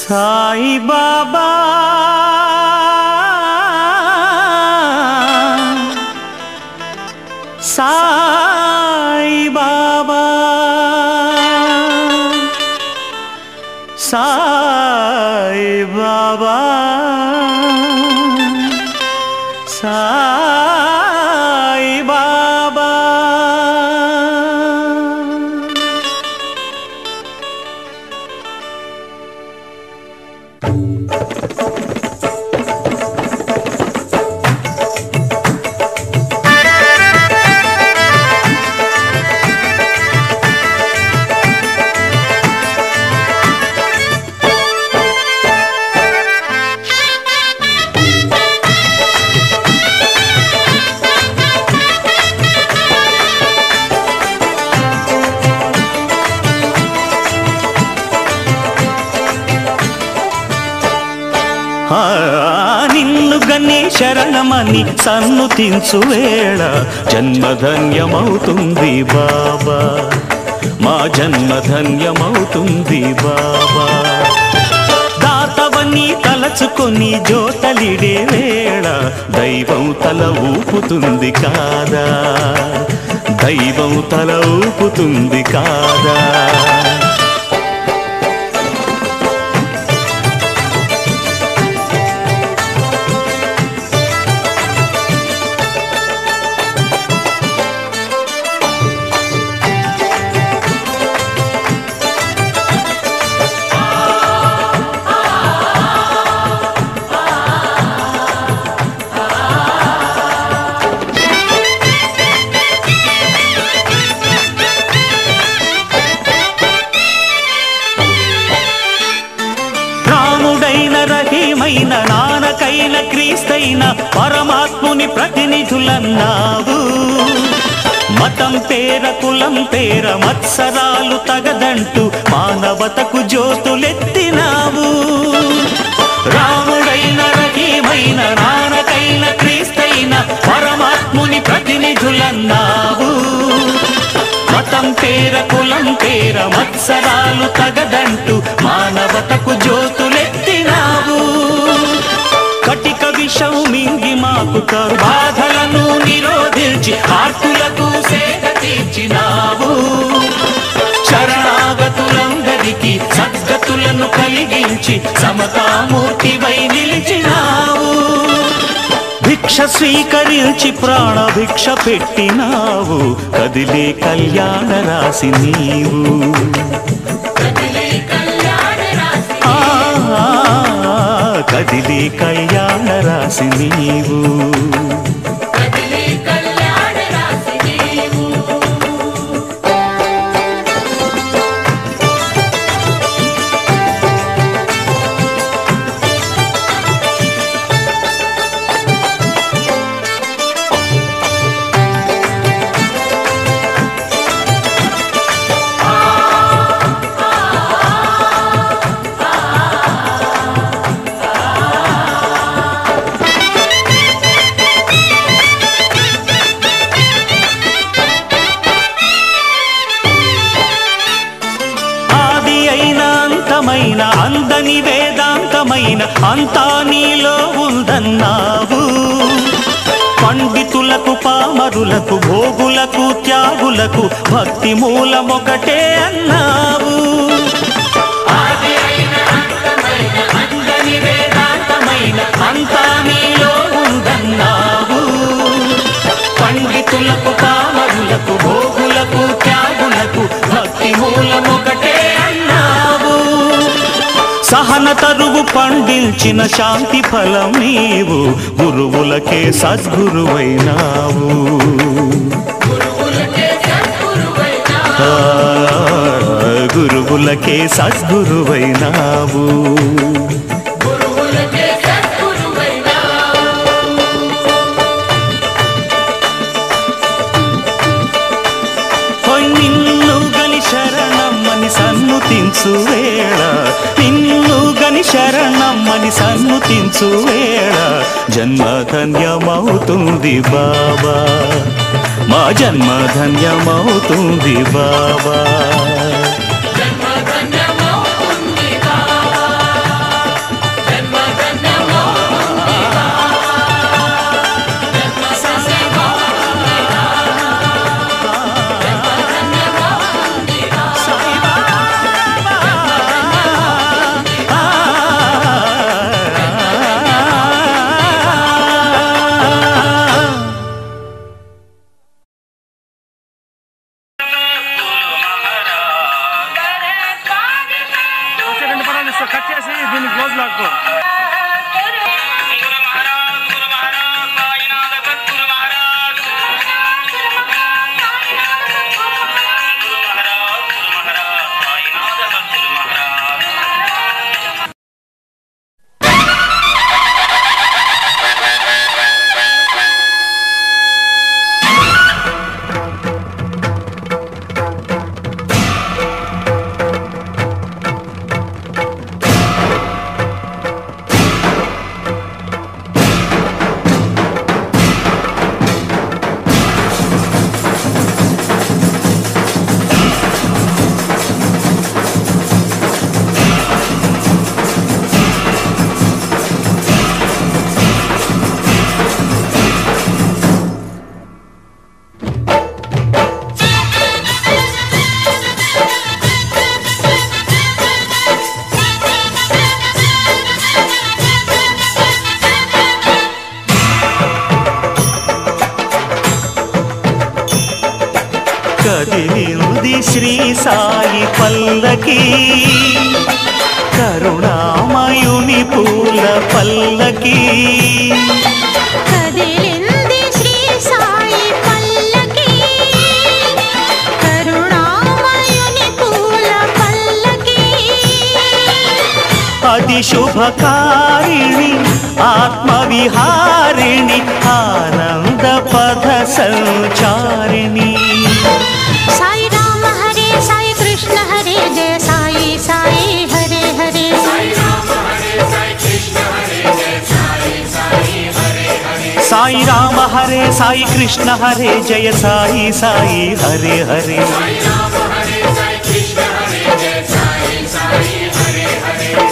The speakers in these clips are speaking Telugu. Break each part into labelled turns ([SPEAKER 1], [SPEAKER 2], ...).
[SPEAKER 1] సాయి బాబా సాయి బాబా సాయి బాబా సాయి బాబా నిన్ను గని శరణమని సన్నుతించు వేళ జన్మధన్యమవుతుంది బాబా, మా జన్మధన్యమవుతుంది బాబా. దాతవని తలచుకొని జోతలిడే వేళ దైవం తల ఊపుతుంది కాదా, దైవం తల ఊపుతుంది కాదా. రహీమైన నానకైన క్రీస్తైన పరమాత్ముని ప్రతినిధులన్నావు. మతం పేర కులం పేర మత్సరాలు తగదంటూ మానవతకు జ్యోతులెత్తినావు. రాముడైన రహీమైన నానకైన క్రీస్తైన పరమాత్ముని ప్రతినిధులన్నావు. మతం పేర కులం పేర మత్సరాలు తగదంటూ మానవతకు జ్యోతులెత్తినావు. కటిక విషం మింగి మాకు బాధలను నిరోధించి ఆర్తులకు సేద తీర్చినావు. శరణాగతులందరికీ సద్గతులను కలిగించి సమతామూర్తివై నిలిచినావు. భిక్ష స్వీకరించి ప్రాణ భిక్ష పెట్టినావు. కదిలే కళ్యాణ రాశి నీవు, కదిలే కళ్యాణ రాశి నీవు. అందని వేదాంతమైన అంతా నీలో ఉందన్నావు. పండితులకు పామరులకు భోగులకు త్యాగులకు భక్తి మూలమొకటే అన్నావు. అందని వేదాంతమైన అంతా నీలో ఉందన్నావు. పండితులకు పామరులకు భోగులకు త్యాగులకు భక్తి మూలమొకటే అన్నావు. సహన తరువు పండించిన శాంతి ఫలం నీవు. గురువులకే సద్గురువైనావు. గురువులకే సద్గురువైనావు. నిన్ను గని శరణమ్మని సన్నుతించు వేళ, నిన్ను గని శరణమ్మని సన్నుతించు వేళ జన్మధన్యమవుతుంది బాబా, మా జన్మధన్యమవుతుంది బాబా. కదిలింది శ్రీ సాయి పల్లకి కరుణామయుని పూల పల్లకి
[SPEAKER 2] కదిలింది శ్రీ సాయి పల్లకి కరుణామయుని పూల పల్లకి
[SPEAKER 1] అతి శుభకారిణి ఆత్మవిహారిణి ఆనంద పథ సంచారిణి
[SPEAKER 2] సాయి రామ హరే సాయి కృష్ణ హరే జయ సాయి సాయి హరే హరే సాయి రామ హరే సాయి కృష్ణ హరే జయ సాయి సాయి హరే హరే
[SPEAKER 1] సాయి రామ హరే సాయి కృష్ణ హరే జయ సాయి సాయి హరే హరే
[SPEAKER 2] సాయి రామ హరే సాయి కృష్ణ హరే జయ సాయి సాయి హరే హరే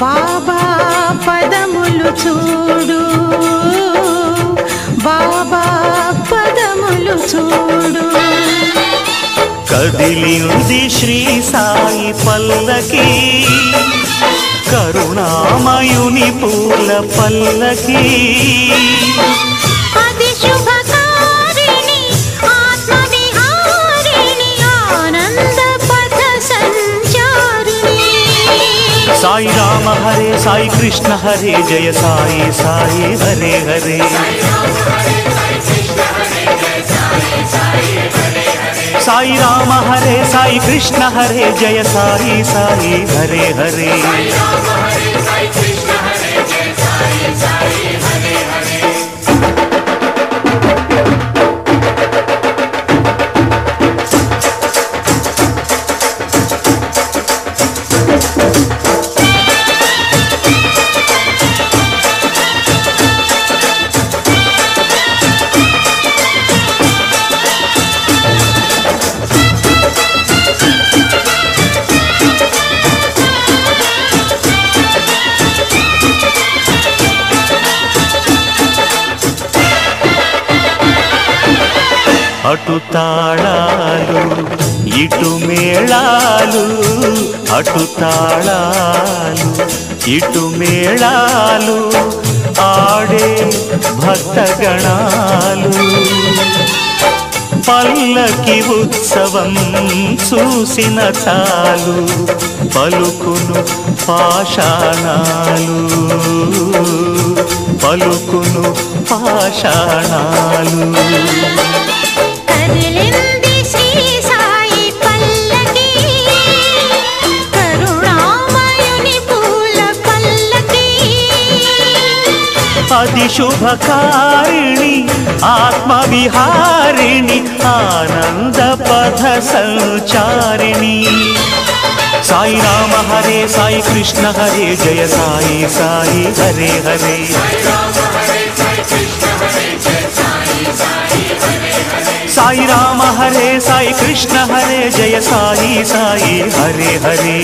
[SPEAKER 2] బాబా పదములు చూడు బాబా పదములు చూడు
[SPEAKER 1] కదిలింది శ్రీ సాయి పల్లకి కరుణామయుని పూల పల్లకి
[SPEAKER 2] అది శుభకారిణి ఆత్మవిహారిణి ఆనంద పథ సంచారిణి
[SPEAKER 1] సాయి రామ హరే సాయి కృష్ణ హరే జయ సాయి సాయి హరే హరే సాయి రామ హరే సాయి కృష్ణ హరే జయ సాయి సాయి హరే హరే అటు తాళాలు ఇటు మేళాలు అటు తాళాలు ఇటు మేళాలు ఆడే భక్తగణాలు పల్లకి ఉత్సవం చూసిన చాలు పలుకును పాషాణాలు పలుకును పాషాణాలు
[SPEAKER 2] కదిలింది శ్రీ సాయి పల్లకి కరుణామయుని పూల పల్లకి
[SPEAKER 1] అది శుభకారిణి ఆత్మవిహారిణి ఆనంద పథ సంచారిణి సాయి రామ హరే సాయి కృష్ణ హరే జయ సాయి సాయి హరే హరే సాయి రామ హరే సాయి కృష్ణ హరే జయ సాయి సాయి హరే హరే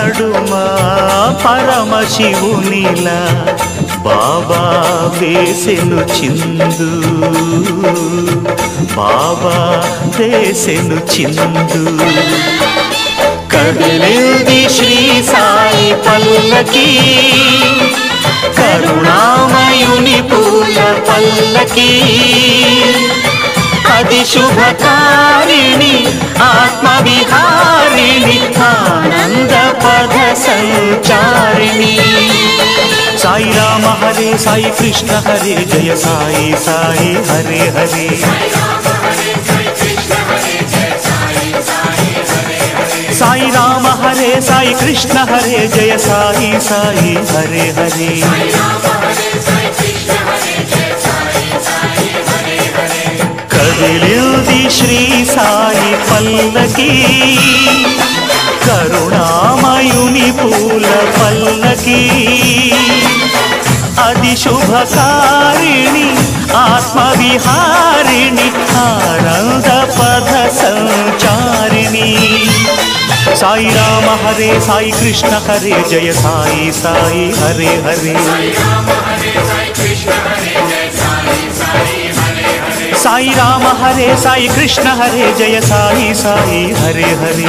[SPEAKER 1] నడుమ పరమశివునిలా బాబా వేసెను చిందు, బాబా వేసెను చిందు. కదిలింది శ్రీ సాయి పల్లకి, కరుణామయుని పూల పల్లకి. అది శుభకారిణి ఆత్మవిహారిణి ఆనంద పద సంచారిణి. సాయి రామ హరే సాయి కృష్ణ హరే జయ సాయి సాయి హరే హరే. సాయి రామ హరే సాయి కృష్ణ హరే జయ సాయి సాయి హరే హరే. కదిలింది శ్రీ సాయి పల్లకి, కరుణామయుని పూల పల్లకి. అది శుభకారిణి ఆత్మవిహారిణి ఆనంద పద సంచారిణి. సాయి రామ హరే సాయి కృష్ణ హరే జయ సాయి సాయి హరే హరే. సాయి రామ హరే సాయి కృష్ణ హరే జయ సాయి సాయి హరే హరే.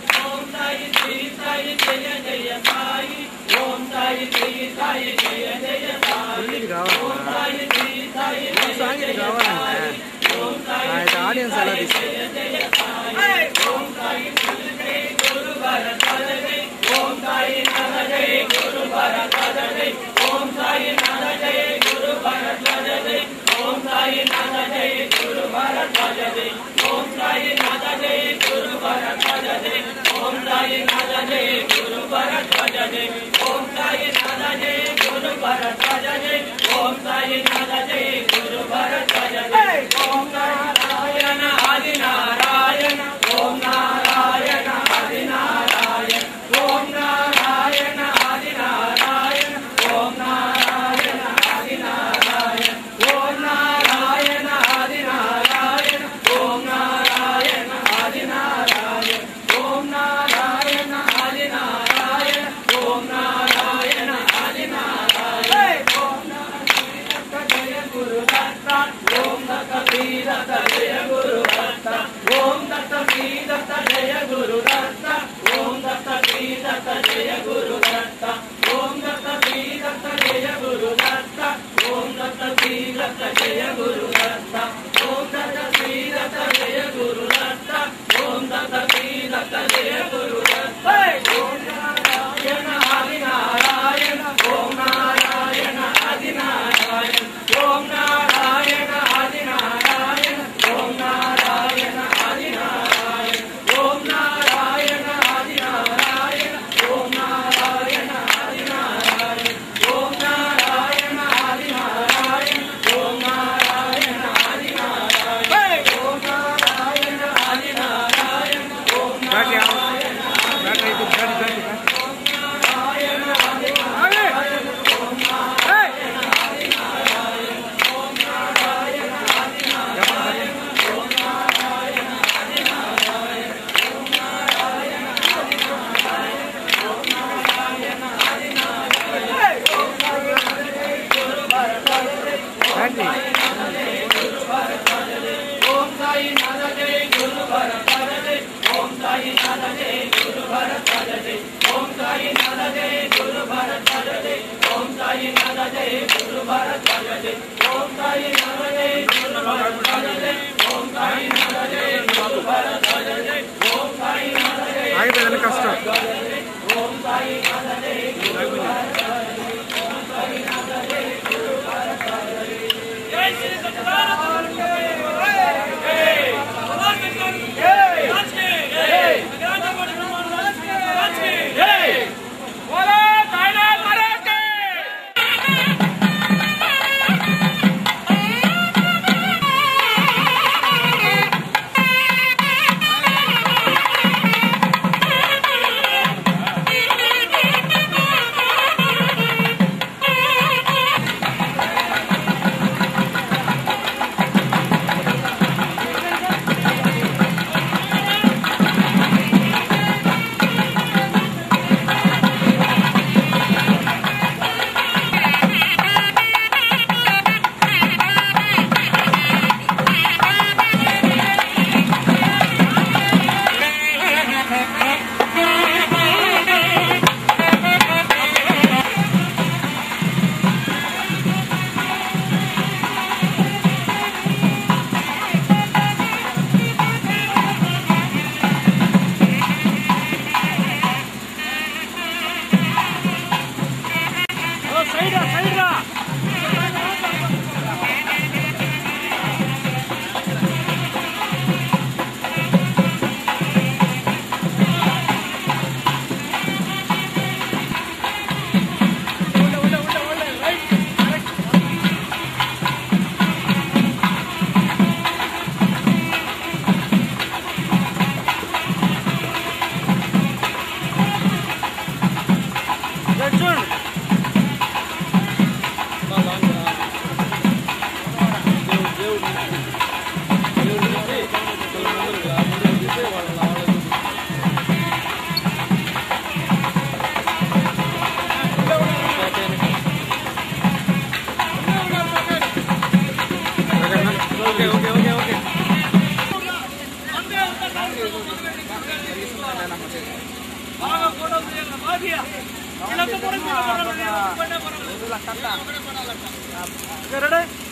[SPEAKER 3] Huh? ఆడియన్స్ అలా ఆగిపోయిందని కష్టం. Ready?